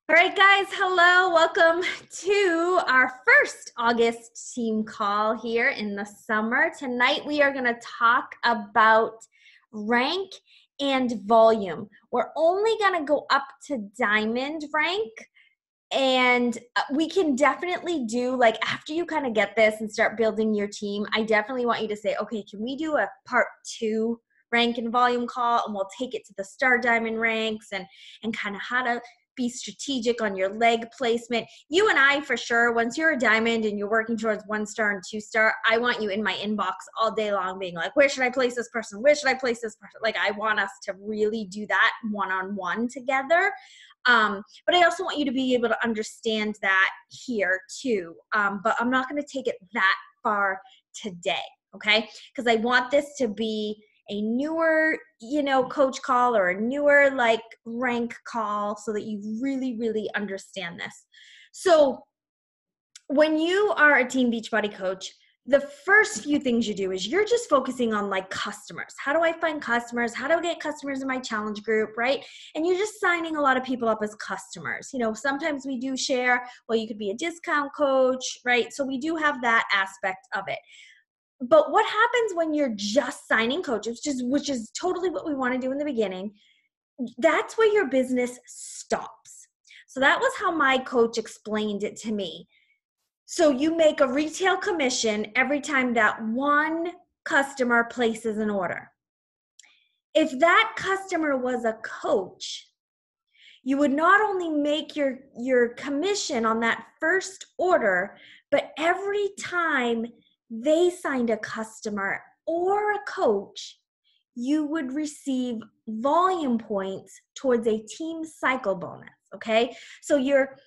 All right, guys, hello. Welcome to our first August team call here in the summer. Tonight, we are going to talk about rank and volume. We're only going to go up to diamond rank, and we can definitely do, like, after you kind of get this and start building your team, I definitely want you to say, okay, can we do a part 2 rank and volume call, and we'll take it to the star diamond ranks and kind of how to be strategic on your leg placement. You and I, for sure, once you're a diamond and you're working towards 1-star and 2-star, I want you in my inbox all day long being like, where should I place this person? Where should I place this person? Like, I want us to really do that one-on-one together. But I also want you to be able to understand that here too. But I'm not going to take it that far today, okay? Because I want this to be a newer, coach call or a newer like rank call so that you really, really understand this. So when you are a Team Beachbody coach, the first few things you do is you're just focusing on like customers. How do I find customers? How do I get customers in my challenge group, right? And you're just signing a lot of people up as customers. Sometimes we do share, well, you could be a discount coach, right? So we do have that aspect of it. But what happens when you're just signing coaches, which is totally what we want to do in the beginning, that's where your business stops. So that was how my coach explained it to me. So you make a retail commission every time that one customer places an order. If that customer was a coach, you would not only make your commission on that first order, but every time they signed a customer or a coach, you would receive volume points towards a team cycle bonus, okay? So you're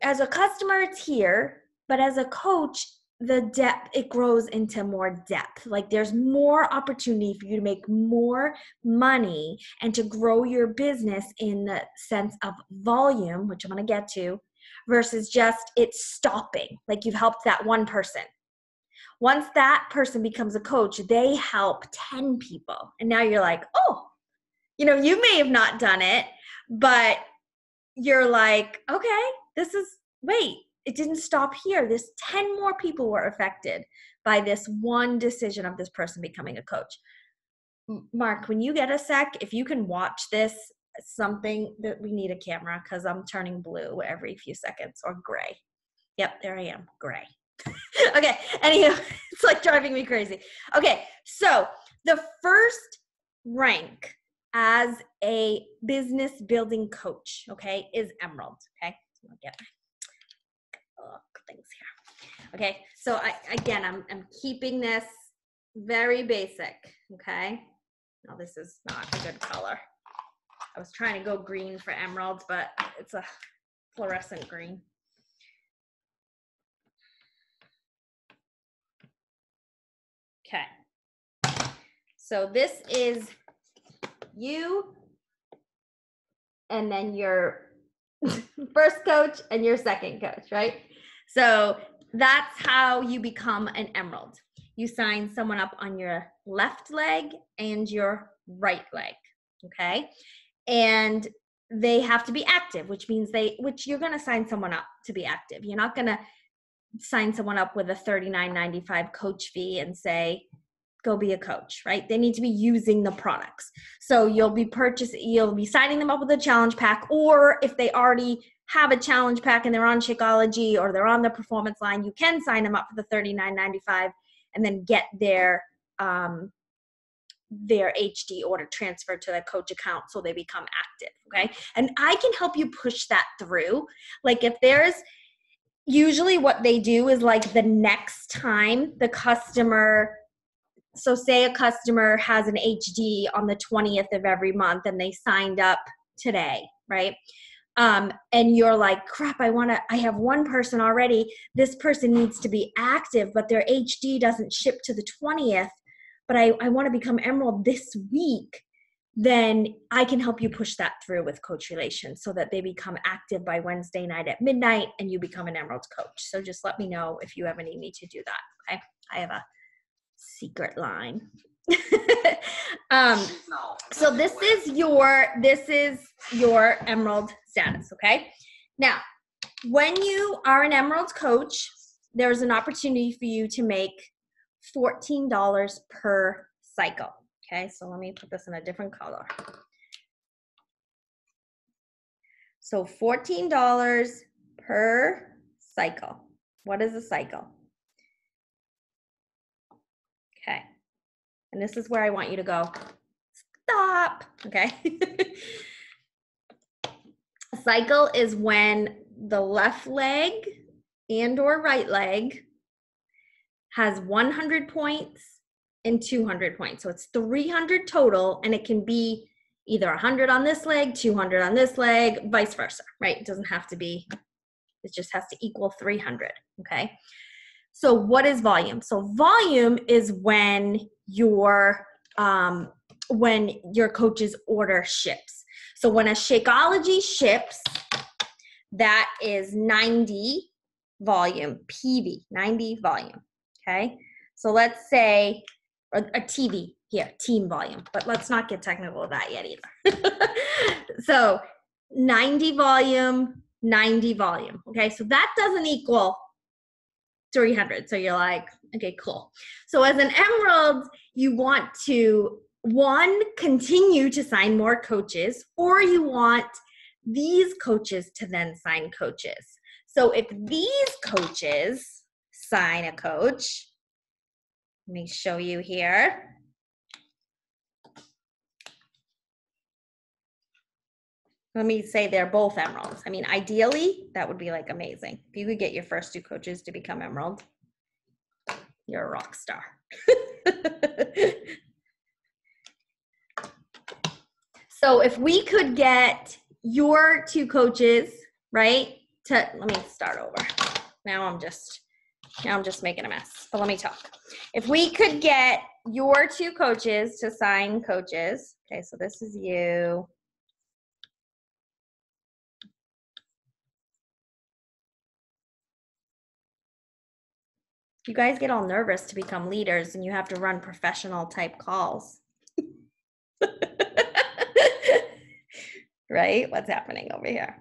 as a customer, it's here, but as a coach, the depth, it grows into more depth. Like there's more opportunity for you to make more money and to grow your business in the sense of volume, which I'm going to get to, versus just it stopping. Like you've helped that one person. Once that person becomes a coach, they help 10 people. And now you're like, oh, you may have not done it, but you're like, okay, wait, it didn't stop here. This 10 more people were affected by this one decision of this person becoming a coach. Mark, when you get a sec, if you can watch this, something that we need a camera because I'm turning blue every few seconds, or gray. Yep, there I am, gray. Okay, anyhow, it's like driving me crazy. Okay, so the first rank as a business building coach, okay, is Emerald, okay? So I'll get my things here. Okay, so I'm keeping this very basic, okay? Now this is not a good color. I was trying to go green for Emerald, but it's a fluorescent green. Okay, so this is you, and then your first coach and your second coach, right? So that's how you become an Emerald. You sign someone up on your left leg and your right leg, okay? And they have to be active, which means you're going to sign someone up to be active. You're not going to sign someone up with a $39.95 coach fee and say, go be a coach, right? They need to be using the products. So you'll be signing them up with a challenge pack, or if they already have a challenge pack and they're on Shakeology or they're on the performance line, you can sign them up for the $39.95 and then get their HD order transferred to their coach account so they become active, okay? And I can help you push that through. Like if there's usually what they do is like the next time the customer, so say a customer has an HD on the 20th of every month and they signed up today, right? And you're like, crap, I have one person already. This person needs to be active, but their HD doesn't ship to the 20th, but I want to become Emerald this week. Then I can help you push that through with Coach Relations so that they become active by Wednesday night at midnight and you become an Emerald coach. So just let me know if you ever need me to do that, okay? I have a secret line. So this is your emerald status, okay? Now, when you are an emerald coach, there's an opportunity for you to make $14 per cycle. Okay, so let me put this in a different color. So $14 per cycle. What is a cycle? Okay, and this is where I want you to go. Stop, okay? A cycle is when the left leg and or right leg has 100 points and 200 points. So it's 300 total, and it can be either 100 on this leg, 200 on this leg, vice versa, right? It doesn't have to be, it just has to equal 300, okay? So what is volume? So volume is when your coach's order ships. So when a Shakeology ships, that is 90 volume, PV, 90 volume, okay? So let's say, or a TV, here, team volume, but let's not get technical with that yet either. So 90 volume, okay? So that doesn't equal 300. So you're like, okay, cool. So as an emerald, you want to, one, continue to sign more coaches, or you want these coaches to then sign coaches. So if these coaches sign a coach, let me show you here. Let me say they're both emeralds. I mean, ideally, that would be like amazing. If you could get your first two coaches to become emerald, you're a rock star. So if we could get your two coaches, right, let me start over. Now I'm just making a mess, but let me talk. If we could get your two coaches to sign coaches, okay, so this is you. You guys get all nervous to become leaders and you have to run professional type calls. Right? What's happening over here?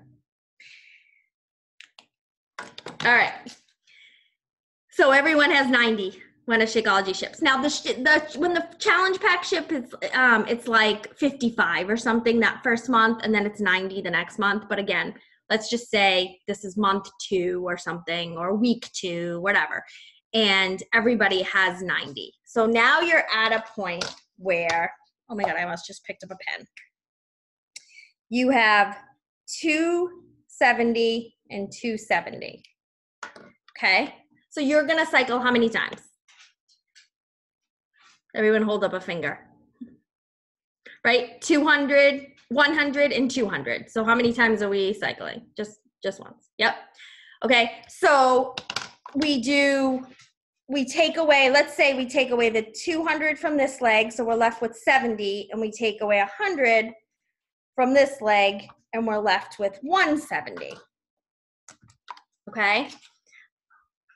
All right. So everyone has 90 when a Shakeology ships. Now, when the challenge pack ship, it's like 55 or something that first month, and then it's 90 the next month. But again, let's just say this is month 2 or something, or week 2, whatever. And everybody has 90. So now you're at a point where, oh my God, I almost just picked up a pen. You have 270 and 270. Okay, so you're gonna cycle how many times? Everyone hold up a finger. Right, 200, 100, and 200. So how many times are we cycling? Just once. Yep. Okay, so we take away, let's say we take away the 200 from this leg, so we're left with 70, and we take away 100 from this leg, and we're left with 170. Okay?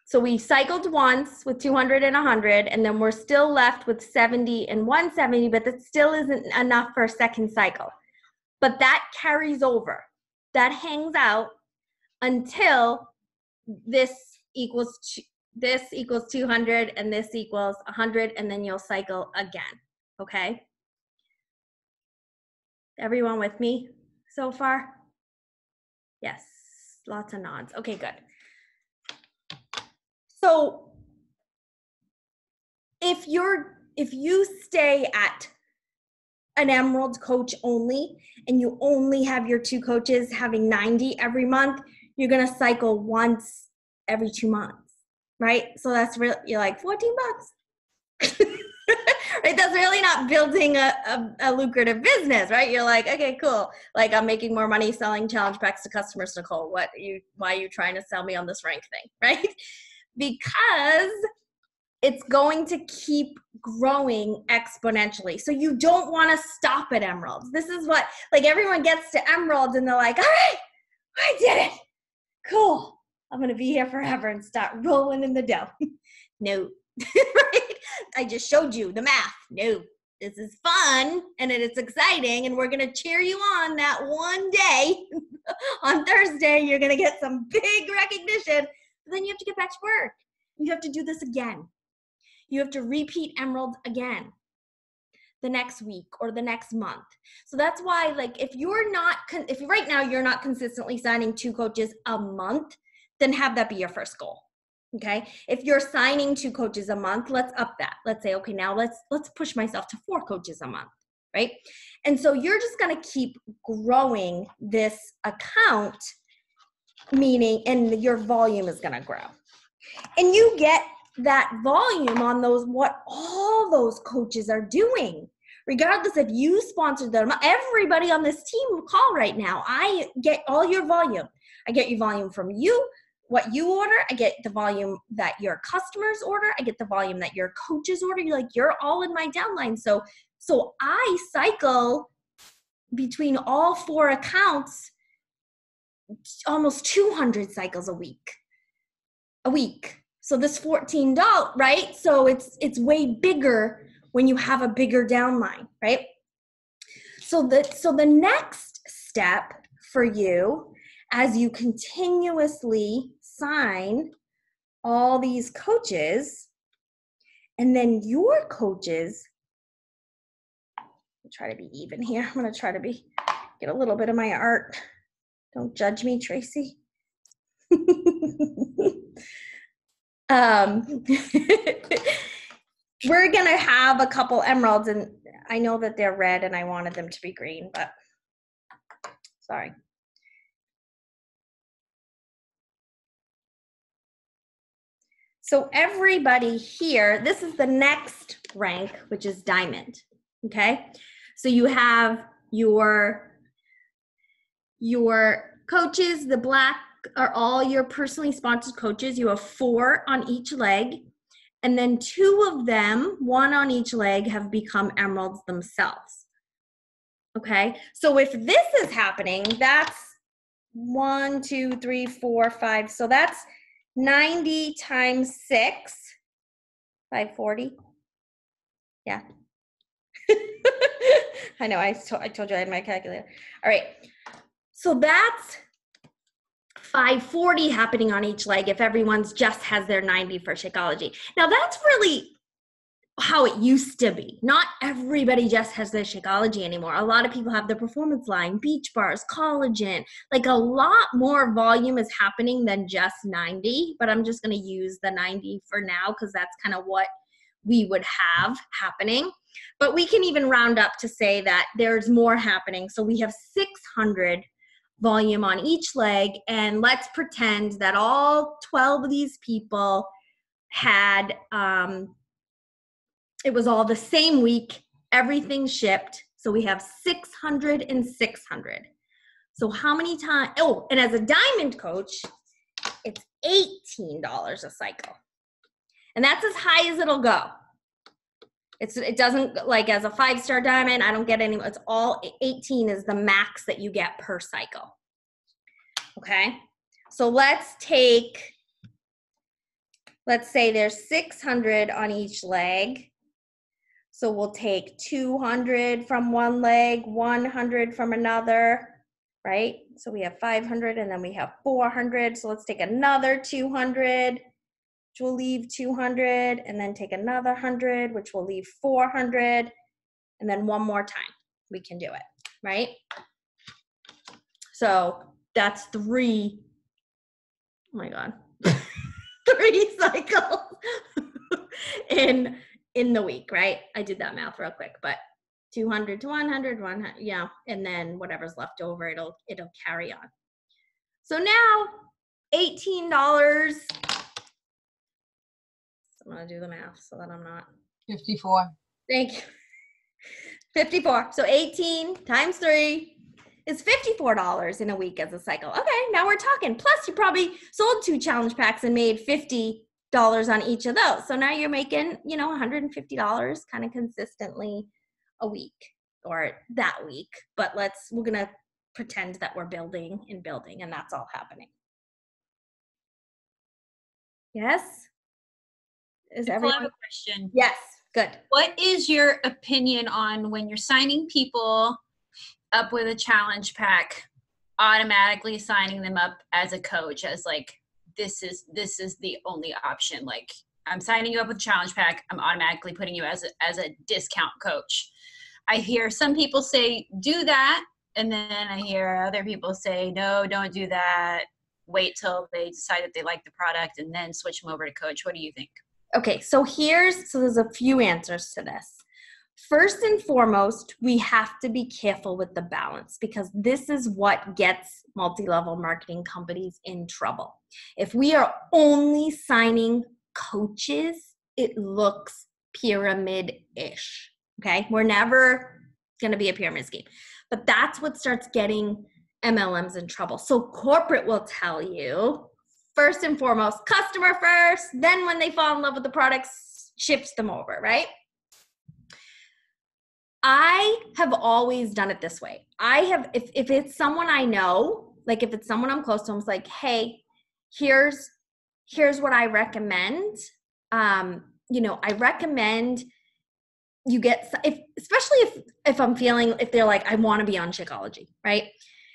So we cycled once with 200 and 100, and then we're still left with 70 and 170, but that still isn't enough for a second cycle. But that carries over. That hangs out until this equals 200 and this equals 100, and then you'll cycle again, okay? Everyone with me so far? Yes, lots of nods. Okay, good. So if you stay at an emerald coach only, and you only have your two coaches having 90 every month, you're gonna cycle once every 2 months, right? So that's really, you're like, $14. Right? That's really not building a lucrative business, right? You're like, okay, cool. Like, I'm making more money selling challenge packs to customers, Nicole. Why are you trying to sell me on this rank thing, right? Because it's going to keep growing exponentially. So you don't want to stop at emeralds. This is what, like, everyone gets to emeralds and they're like, all right, I did it. Cool. I'm going to be here forever and start rolling in the dough. No, right? I just showed you the math. No, this is fun and it's exciting, and we're going to cheer you on that one day. On Thursday, you're going to get some big recognition, but then you have to get back to work. You have to do this again. You have to repeat emeralds again the next week or the next month. So that's why, like, if right now you're not consistently signing 2 coaches a month, then have that be your first goal. Okay. If you're signing 2 coaches a month, let's up that. Let's say, okay, now let's push myself to 4 coaches a month. Right. And so you're just going to keep growing this account, meaning, and your volume is going to grow. And you get that volume on what all those coaches are doing. Regardless if you sponsored them, everybody on this team call right now, I get all your volume. I get your volume from you, what you order. I get the volume that your customers order. I get the volume that your coaches order. You're all in my downline. So I cycle between all 4 accounts almost 200 cycles a week. So this $14, right? So it's way bigger when you have a bigger downline, right? So the next step for you, as you continuously sign all these coaches, and then your coaches, I'll try to be even here. I'm going to try to get a little bit of my art. Don't judge me, Tracy. We're going to have a couple emeralds, and I know that they're red and I wanted them to be green, but sorry. So everybody here, this is the next rank, which is diamond. Okay. So you have your coaches, the black are all your personally sponsored coaches. You have 4 on each leg. And then 2 of them, 1 on each leg, have become emeralds themselves. Okay, so if this is happening, that's 1, 2, 3, 4, 5. So that's 90 times 6, 540. Yeah. I know, I told you I had my calculator. All right, so that's 540 happening on each leg if everyone's just has their 90 for Shakeology. Now that's really how it used to be. Not everybody just has their Shakeology anymore. A lot of people have the performance line, beach bars, collagen. Like a lot more volume is happening than just 90, but I'm just going to use the 90 for now because that's kind of what we would have happening. But we can even round up to say that there's more happening. So we have 600 volume on each leg, and let's pretend that all 12 of these people had it was all the same week, everything shipped, so we have 600 and 600. So how many times? Oh, and as a diamond coach, it's $18 a cycle, and that's as high as it'll go. It doesn't, like as a 5-star diamond, I don't get any, it's all 18 is the max that you get per cycle. Okay, so let's say there's 600 on each leg. So we'll take 200 from one leg, 100 from another, right? So we have 500 and then we have 400. So let's take another 200. Which will leave 200, and then take another 100, which will leave 400, and then one more time we can do it, right? So that's 3, oh my God, 3 cycles in the week, right? I did that math real quick, but 200 to 100, 100, yeah, and then whatever's left over, it'll carry on. So now $18. I'm going to do the math so that I'm not. 54. Thank you. 54. So 18 times 3 is $54 in a week as a cycle. Okay, now we're talking. Plus, you probably sold 2 challenge packs and made $50 on each of those. So now you're making, $150 kind of consistently a week or that week. But we're going to pretend that we're building, and that's all happening. Yes? Is everyone? I have a question. Yes. Good. What is your opinion on when you're signing people up with a challenge pack, automatically signing them up as a coach, as like, this is the only option. Like, I'm signing you up with a challenge pack. I'm automatically putting you as a discount coach. I hear some people say, do that. And then I hear other people say, no, don't do that. Wait till they decide that they like the product and then switch them over to coach. What do you think? Okay, so there's a few answers to this. First and foremost, we have to be careful with the balance, because this is what gets multi-level marketing companies in trouble. If we are only signing coaches, it looks pyramid-ish, okay? We're never going to be a pyramid scheme. But that's what starts getting MLMs in trouble. So corporate will tell you, first and foremost, customer first, then when they fall in love with the products, shifts them over, right? I have always done it this way. If it's someone I know, like if it's someone I'm close to, I'm just like, hey, here's what I recommend. I recommend you get, especially if I'm feeling, if they're like, I want to be on Shakeology, right?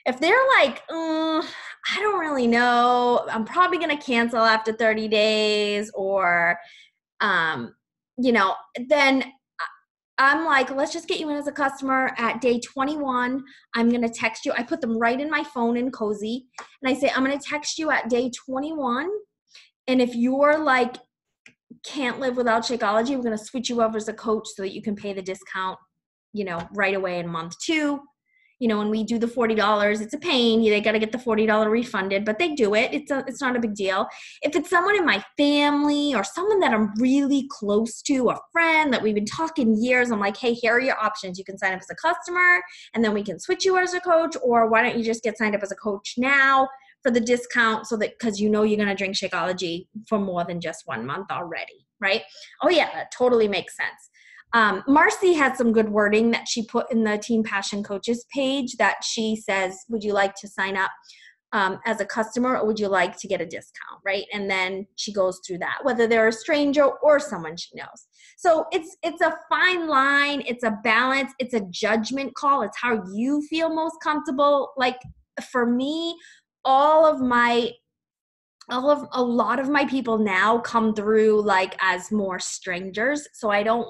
If they're like, I don't really know, I'm probably going to cancel after 30 days or, then I'm like, let's just get you in as a customer at day 21. I'm going to text you. I put them right in my phone in Cozy. And I say, I'm going to text you at day 21. And if you're like, can't live without Shakeology, we're going to switch you over as a coach so that you can pay the discount, right away in month 2. When we do the $40, it's a pain. They got to get the $40 refunded, but they do it. It's not a big deal. If it's someone in my family or someone that I'm really close to, a friend that we've been talking years, I'm like, hey, here are your options. You can sign up as a customer and then we can switch you as a coach, or why don't you just get signed up as a coach now for the discount, so that, because you're going to drink Shakeology for more than just 1 month already, right? Oh yeah, that totally makes sense. Marcy had some good wording that she put in the Team Passion Coaches page that she says, would you like to sign up as a customer, or would you like to get a discount, right? And then she goes through that, whether they're a stranger or someone she knows. So it's a fine line. It's a balance. It's a judgment call. It's how you feel most comfortable. Like for me, a lot of my people now come through like as more strangers. So I don't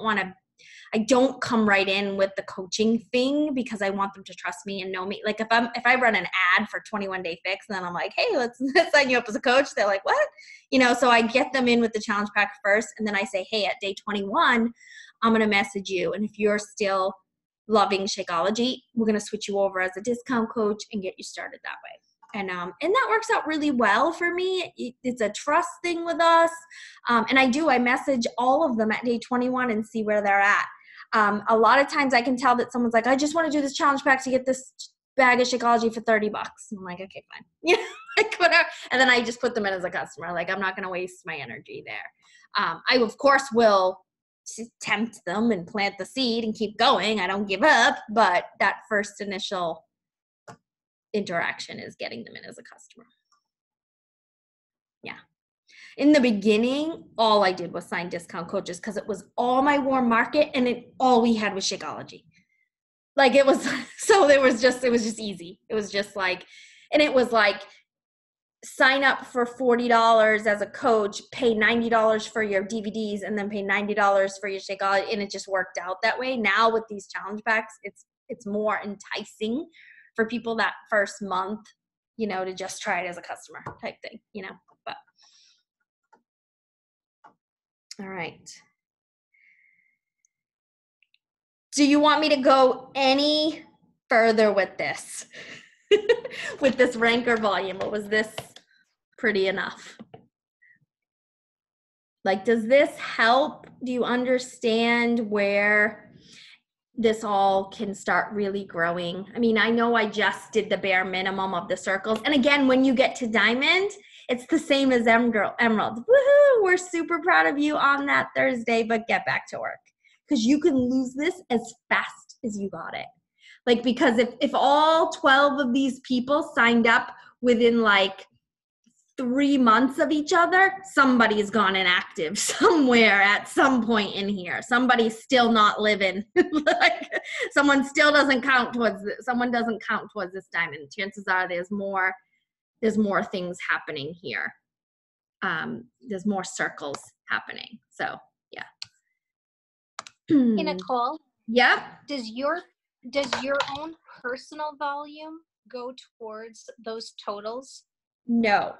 come right in with the coaching thing, because I want them to trust me and know me. Like if I run an ad for 21 Day Fix and then I'm like, hey, let's sign you up as a coach. They're like, what? So I get them in with the challenge pack first. And then I say, hey, at day 21, I'm going to message you. And if you're still loving Shakeology, we're going to switch you over as a discount coach and get you started that way. And that works out really well for me. It's a trust thing with us. And I message all of them at day 21 and see where they're at. A lot of times I can tell that someone's like, I just want to do this challenge pack to get this bag of Shakeology for $30. I'm like, okay, fine. Like whatever. And then I just put them in as a customer. Like, I'm not going to waste my energy there. I, of course, will tempt them and plant the seed and keep going. I don't give up. But that first initial interaction is getting them in as a customer. Yeah. In the beginning, all I did was sign discount coaches because it was all my warm market, and all we had was Shakeology. Like it was, so it was just easy. It was just like, and it was like, sign up for $40 as a coach, pay $90 for your DVDs, and then pay $90 for your Shakeology. And it just worked out that way. Now with these challenge packs, it's more enticing for people that first month, to just try it as a customer type thing, but. All right. Do you want me to go any further with this? With this ranker volume, or was this pretty enough? Like, does this help? Do you understand where this all can start really growing? I mean, I know I just did the bare minimum of the circles. And again, when you get to diamond, it's the same as emerald. Woohoo! We're super proud of you on that Thursday, but get back to work, because you can lose this as fast as you got it. Like, because if all 12 of these people signed up within like 3 months of each other, somebody's gone inactive somewhere at some point in here. Somebody's still not living. Like someone still doesn't count towards this. Someone doesn't count towards this diamond. Chances are there's more things happening here. There's more circles happening. So yeah. Hey, Nicole. Yep. Does your own personal volume go towards those totals? No.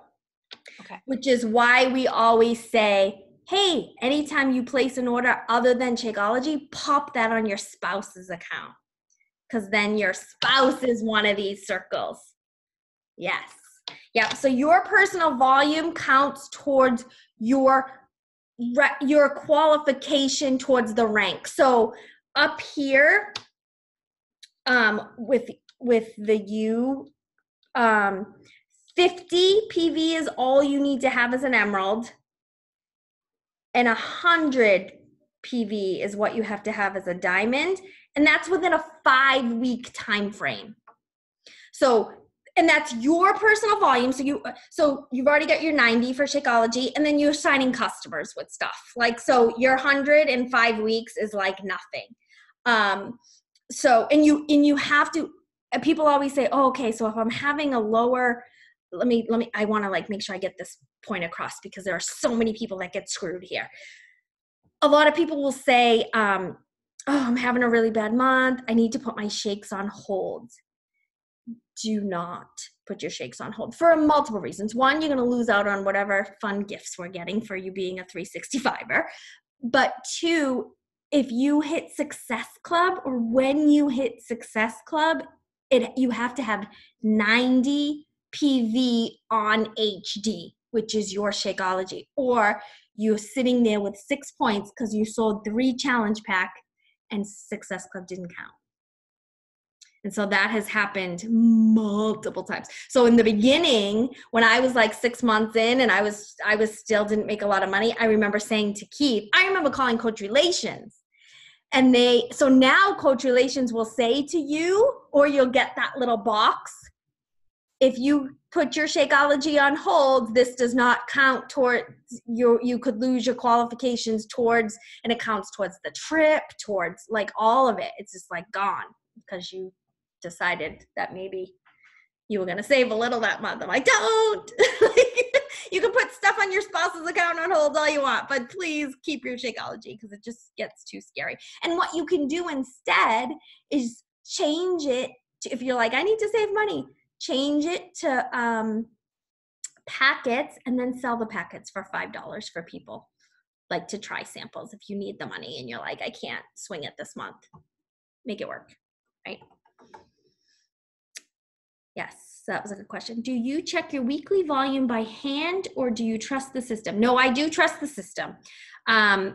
Okay. Which is why we always say, hey, anytime you place an order other than Shakeology, pop that on your spouse's account. Because then your spouse is one of these circles. Yes. Yeah. So your personal volume counts towards your qualification towards the rank. So up here, with the U, 50 PV is all you need to have as an emerald, and 100 PV is what you have to have as a diamond, and that's within a 5-week time frame. So, and that's your personal volume. So you've already got your 90 for Shakeology, and then you're signing customers with stuff. Like, so your 100 in 5 weeks is like nothing. So, and you have to, people always say, oh, okay, so if I'm having a lower, I want to like make sure I get this point across because there are so many people that get screwed here. A lot of people will say, oh, I'm having a really bad month. I need to put my shakes on hold. Do not put your shakes on hold for multiple reasons. One, you're going to lose out on whatever fun gifts we're getting for you being a 365er. But two, if you hit Success Club, or when you hit Success Club, you have to have 90 PV on HD, which is your Shakeology, or you're sitting there with 6 points because you sold 3 challenge pack and Success Club didn't count. And so that has happened multiple times. So in the beginning, when I was like 6 months in and I was still didn't make a lot of money, I remember saying to Keith, I remember calling Coach Relations. And so now Coach Relations will say to you, or you'll get that little box, if you put your Shakeology on hold, this does not count towards you could lose your qualifications towards, and it counts towards the trip, towards like all of it. It's just like gone because you decided that maybe you were going to save a little that month. I'm like, don't. You can put stuff on your spouse's account on hold all you want, but please keep your Shakeology because it just gets too scary. And what you can do instead is change it to, if you're like, I need to save money, change it to packets and then sell the packets for $5 for people, like to try samples if you need the money and you're like, I can't swing it this month. Make it work, right? Yes, that was a good question. Do you check your weekly volume by hand or do you trust the system? No, I do trust the system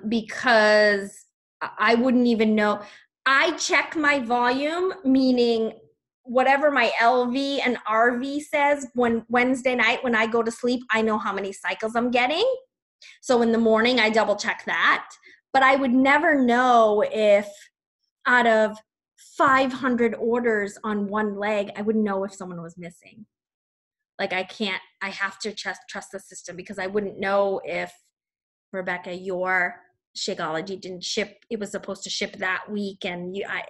because I wouldn't even know. I check my volume, meaning whatever my LV and RV says when Wednesday night when I go to sleep, I know how many cycles I'm getting. So in the morning, I double check that. But I would never know if out of 500 orders on one leg, I wouldn't know if someone was missing. Like I have to trust the system because I wouldn't know if, Rebecca, your Shakeology didn't ship. It was supposed to ship that week and I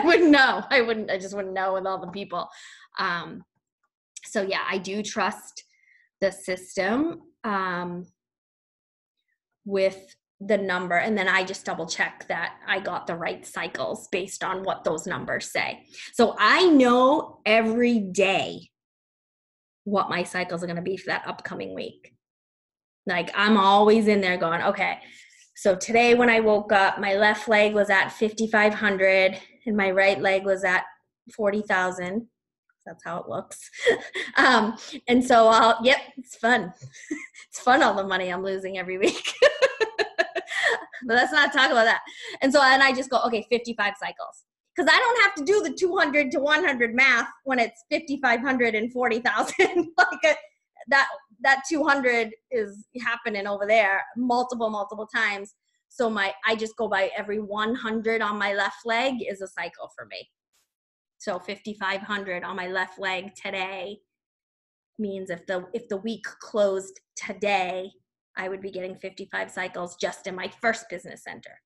wouldn't know. I just wouldn't know with all the people. So yeah, I do trust the system with the number, and then I just double check that I got the right cycles based on what those numbers say. So I know every day what my cycles are going to be for that upcoming week. Like I'm always in there going, okay, so today when I woke up, my left leg was at 5,500 and my right leg was at 40,000. That's how it looks. And so it's fun. It's fun, all the money I'm losing every week. But let's not talk about that. And I just go, okay, 55 cycles. Because I don't have to do the 200 to 100 math when it's 5,500 and 40,000. Like that 200 is happening over there multiple times. So I just go by every 100 on my left leg is a cycle for me. So 5,500 on my left leg today means if the week closed today, I would be getting 55 cycles just in my first business center.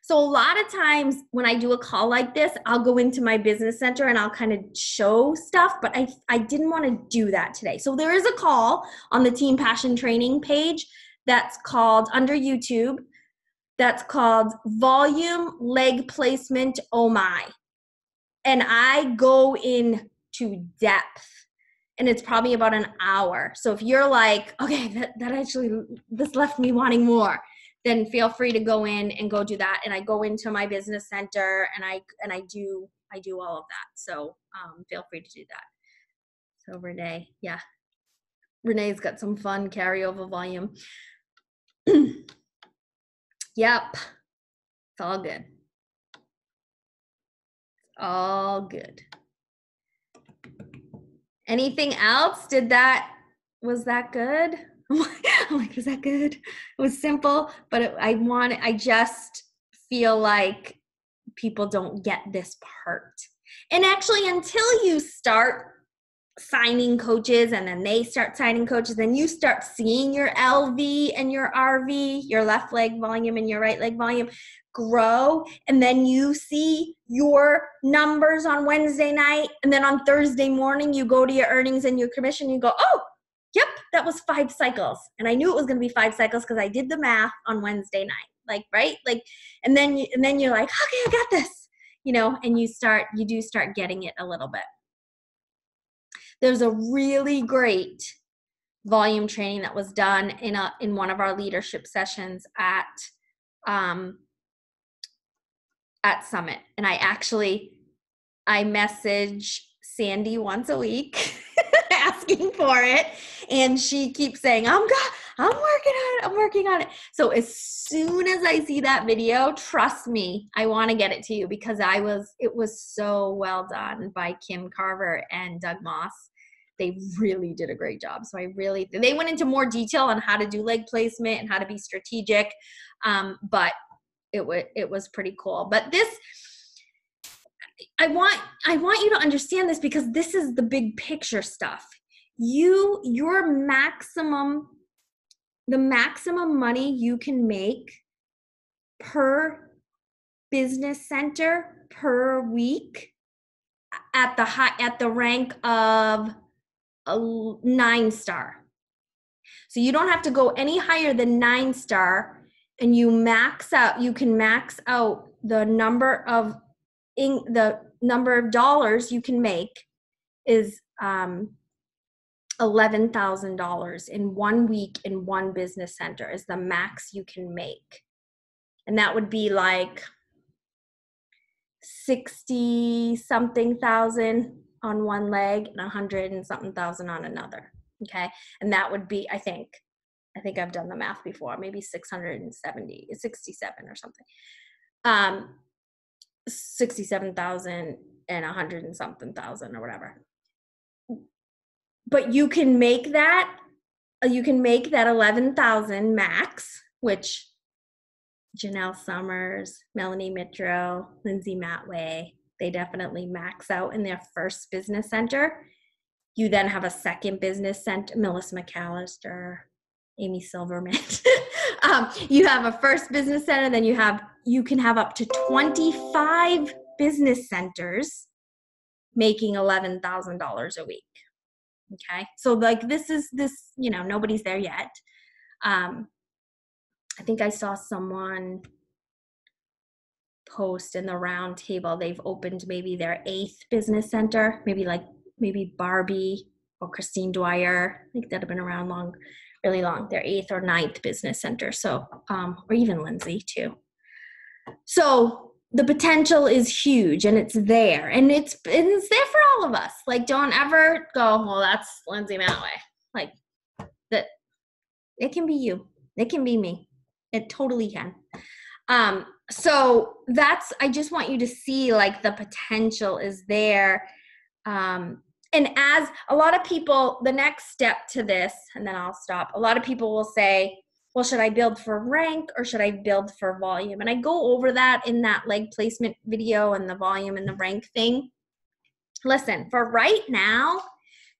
So a lot of times when I do a call like this, I'll go into my business center and I'll kind of show stuff, but I didn't want to do that today. So there is a call on the Team Passion Training page that's called, under YouTube, that's called Volume Leg Placement Oh My. And I go into depth, and it's probably about an hour. So if you're like, okay, that actually, this left me wanting more, then feel free to go in and go do that. And I go into my business center and I do all of that. So feel free to do that. So Renee, yeah. Renee's got some fun carryover volume. Yep. It's all good. All good. Anything else? Was that good? I'm like, was that good? It was simple, but I just feel like people don't get this part. And actually, until you start signing coaches and then they start signing coaches, then you start seeing your LV and your RV, your left leg volume and your right leg volume grow, and then you see your numbers on Wednesday night, and then on Thursday morning you go to your earnings and your commission, you go, oh, yep, that was 5 cycles. And I knew it was going to be 5 cycles because I did the math on Wednesday night. Like, right? Like, and then you're like, okay, I got this, and you do start getting it a little bit. There's a really great volume training that was done in one of our leadership sessions at Summit. And I message Sandy once a week asking for it. And she keeps saying, I'm working on it. So as soon as I see that video, trust me, I want to get it to you because it was so well done by Kim Carver and Doug Moss. They really did a great job. So they went into more detail on how to do leg placement and how to be strategic. But it was pretty cool. But this, I want you to understand this because this is the big picture stuff. The maximum money you can make per business center per week at the rank of a 9-star. So you don't have to go any higher than 9-star, and you can max out the number of dollars you can make is $11,000 in 1 week in one business center is the max you can make. And that would be like 60 something thousand on one leg and 100 and something thousand on another. Okay. And that would be, I think I've done the math before, maybe 67 or something. 67,000 and 100 and something thousand or whatever. But you can make that 11,000 max, which Janelle Summers, Melanie Mitro, Lindsay Matway, they definitely max out in their first business center. You then have a second business center, Melissa McAllister, Amy Silverman. You have a first business center, then you can have up to 25 business centers making $11,000 a week. Okay. So like this, nobody's there yet. I think I saw someone post in the round table, they've opened maybe their 8th business center, maybe Barbie or Christine Dwyer, I think that have been around really long, their 8th or 9th business center. So, or even Lindsay too. So the potential is huge and it's there and it's there for all of us. Like, don't ever go, well, that's Lindsay Matway. Like that, it can be you. It can be me. It totally can. So I just want you to see like the potential is there. And as a lot of people, the next step to this, and then I'll stop, a lot of people will say, well, should I build for rank or should I build for volume? And I go over that in that leg placement video and the volume and the rank thing. listen, for right now,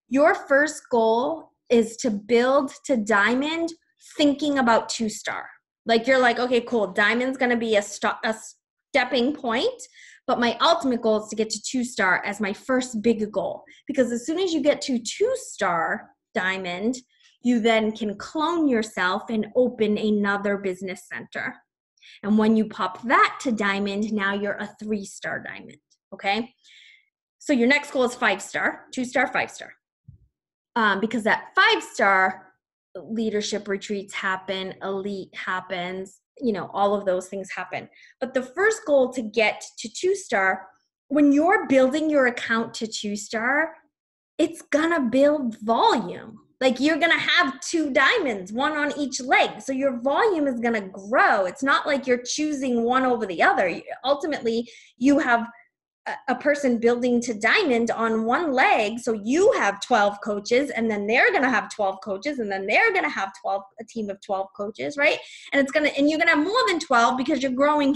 your first goal is to build to diamond thinking about 2-star. Like you're like, okay, cool. Diamond's going to be a stepping point, but my ultimate goal is to get to 2-star as my first big goal. Because as soon as you get to 2-star diamond, you then can clone yourself and open another business center. And when you pop that to diamond, now you're a 3-star diamond. Okay. So your next goal is 5-star, 2-star, 5-star. Because that 5-star leadership retreats happen, elite happens, all of those things happen. But the first goal to get to 2-star, when you're building your account to 2-star, it's gonna build volume. Like you're gonna have 2 diamonds, one on each leg. So your volume is gonna grow. It's not like you're choosing one over the other. Ultimately, you have a person building to diamond on one leg. So you have 12 coaches, and then they're going to have 12 coaches, and then they're going to have a team of 12 coaches, right? And you're going to have more than 12 because you're growing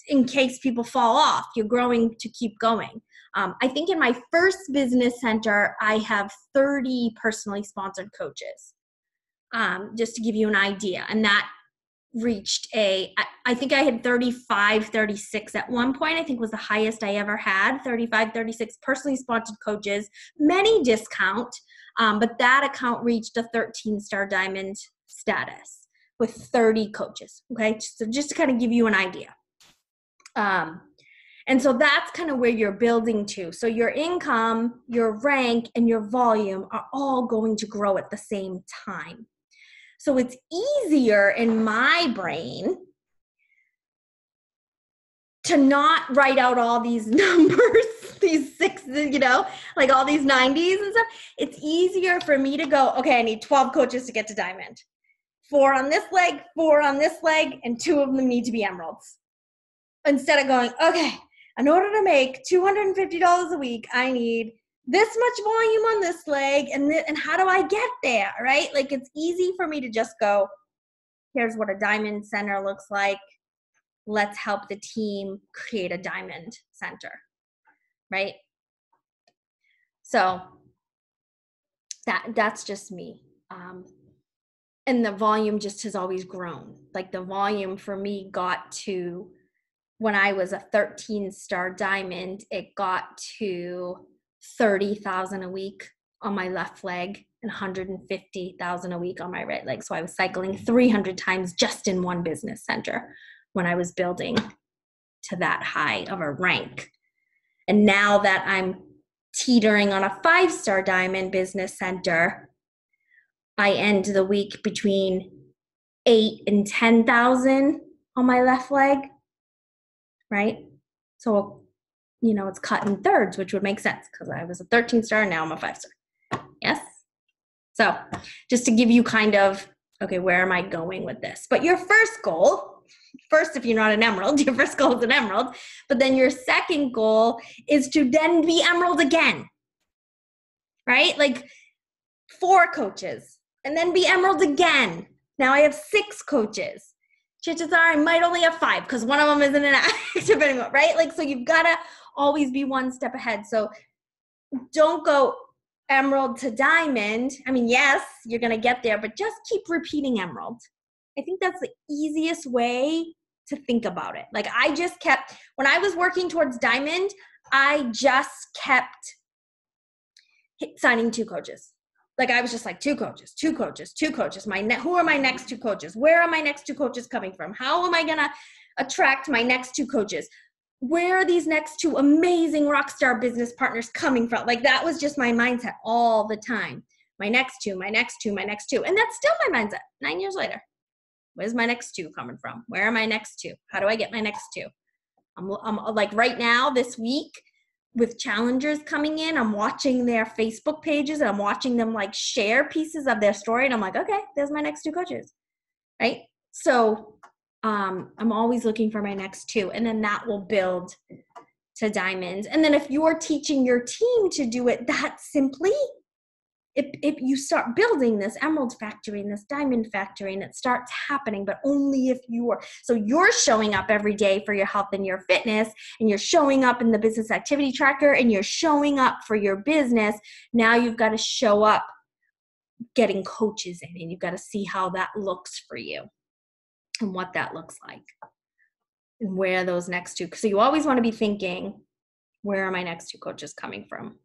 in case people fall off, you're growing to keep going. I think in my first business center, I have 30 personally sponsored coaches, just to give you an idea. And that reached I think I had 35, 36 at one point. I think was the highest I ever had, 35, 36 personally sponsored coaches, many discount, but that account reached a 13-star diamond status with 30 coaches. Okay, so just to kind of give you an idea. And so that's kind of where you're building to. So your income, your rank, and your volume are all going to grow at the same time. So it's easier in my brain to not write out all these numbers, these 6s, like all these 90s and stuff. It's easier for me to go, okay, I need 12 coaches to get to diamond. 4 on this leg, 4 on this leg, and 2 of them need to be emeralds. Instead of going, okay, in order to make $250 a week, I need this much volume on this leg, and how do I get there, right? Like it's easy for me to just go, here's what a diamond center looks like. Let's help the team create a diamond center, right? So that's just me. And the volume just has always grown. Like the volume for me got to, when I was a 13-star diamond, it got to 30,000 a week on my left leg and 150,000 a week on my right leg. So I was cycling 300 times just in one business center when I was building to that high of a rank. And now that I'm teetering on a 5-star diamond business center, I end the week between 8 and 10,000 on my left leg, right? So it's cut in thirds, which would make sense because I was a 13-star and now I'm a 5-star. Yes? So just to give you kind of, okay, where am I going with this? But your first goal, if you're not an emerald, your first goal is an emerald. But then your second goal is to then be emerald again, right? Like 4 coaches and then be emerald again. Now I have 6 coaches. Chances are I might only have 5 because one of them isn't an active anymore, right? Like, so you've got to always be one step ahead. So don't go emerald to diamond. I mean, yes, you're going to get there, but just keep repeating emerald. I think that's the easiest way to think about it. Like I just kept, when I was working towards diamond, I just kept signing 2 coaches. Like I was just like 2 coaches, 2 coaches, 2 coaches. Who are my next 2 coaches? Where are my next 2 coaches coming from? How am I going to attract my next 2 coaches? Where are these next 2 amazing rock star business partners coming from? Like that was just my mindset all the time. My next 2, my next 2, my next 2. And that's still my mindset 9 years later. Where's my next 2 coming from? Where are my next 2? How do I get my next 2? I'm like right now this week, with challengers coming in, I'm watching their Facebook pages and I'm watching them like share pieces of their story. And I'm like, okay, there's my next 2 coaches, right? So I'm always looking for my next 2. And then that will build to diamonds. And then if you're teaching your team to do it that simply, if you start building this emerald factory and this diamond factory, and it starts happening, but only if so you're showing up every day for your health and your fitness, and you're showing up in the business activity tracker, and you're showing up for your business. Now you've got to show up getting coaches in, and you've got to see how that looks for you and what that looks like and where those next two. So you always want to be thinking, where are my next two coaches coming from?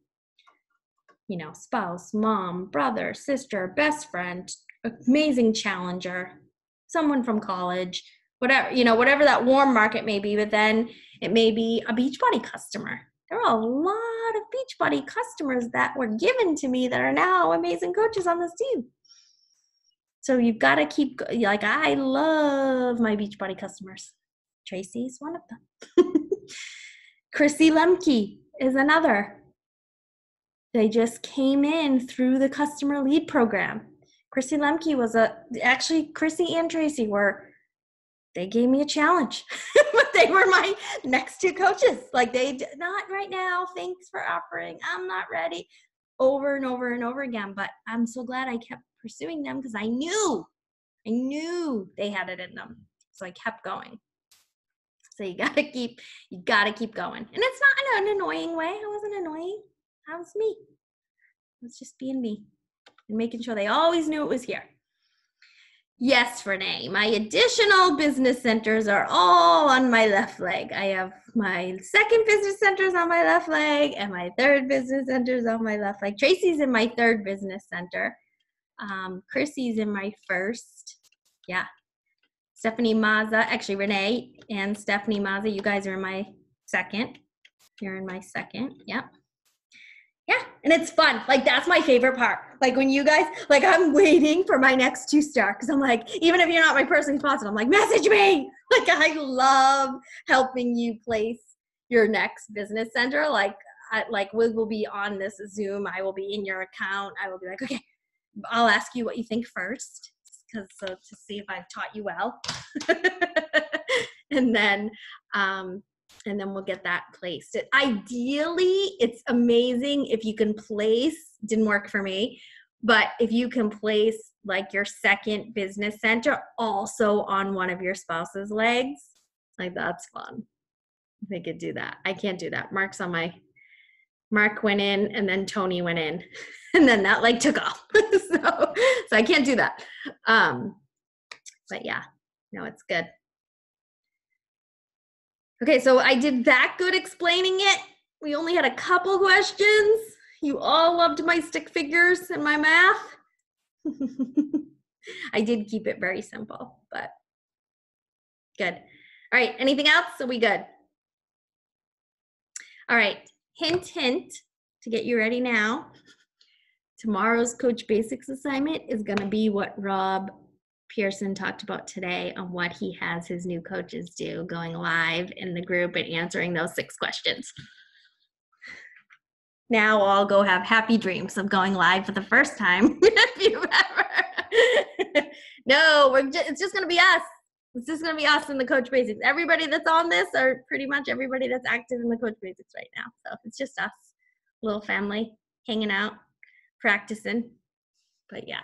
You know, spouse, mom, brother, sister, best friend, amazing challenger, someone from college, whatever, you know, whatever that warm market may be, but then it may be a Beachbody customer. There are a lot of Beachbody customers that were given to me that are now amazing coaches on this team. So you've got to keep, like, I love my Beachbody customers. Tracy's one of them. Chrissy Lemke is another. They just came in through the customer lead program. Chrissy Lemke was actually Chrissy and Tracy they gave me a challenge, but they were my next two coaches. Like, not right now. Thanks for offering. I'm not ready. Over and over and over again. But I'm so glad I kept pursuing them because I knew they had it in them. So I kept going. So you gotta keep going. And it's not in an annoying way. I wasn't annoying. That was me. It was just being me and making sure they always knew it was here. Yes, Renee, my additional business centers are all on my left leg. I have my second business centers on my left leg and my third business centers on my left leg. Tracy's in my third business center. Chrissy's in my first. Yeah. Stephanie Mazza, actually Renee and Stephanie Mazza, you guys are in my second. You're in my second. Yep. Yeah, and it's fun. Like, that's my favorite part. Like, when you guys, like, I'm waiting for my next 2-star because I'm like, even if you're not my personally sponsored, I'm like, message me. Like, I love helping you place your next business center. Like we will be on this Zoom. I will be in your account. I will be like, okay, I'll ask you what you think first, so to see if I've taught you well. And then we'll get that placed. Ideally, it's amazing if you can place, didn't work for me, but if you can place like your second business center also on one of your spouse's legs, like, that's fun. They could do that. I can't do that. Mark went in and then Tony went in and then that like took off. so I can't do that. But yeah, no, it's good. Okay, so I did that good explaining it. We only had a couple questions. You all loved my stick figures and my math. I did keep it very simple, but good. All right, anything else? Are we good? All right, hint, to get you ready now. Tomorrow's Coach Basics assignment is gonna be what Rob Pearson talked about today on what he has his new coaches do, going live in the group and answering those 6 questions. Now I'll go have happy dreams of going live for the first time if you've ever. No, it's just going to be us. It's just going to be us in the Coach Basics. Everybody that's on this, or pretty much everybody that's active in the Coach Basics right now. So it's just us, little family, hanging out, practicing. But yeah.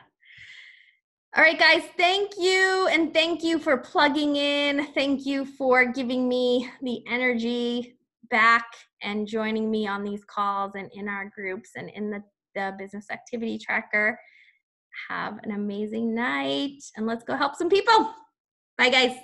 All right, guys, thank you. And thank you for plugging in. Thank you for giving me the energy back and joining me on these calls and in our groups and in the business activity tracker. Have an amazing night, and let's go help some people. Bye, guys.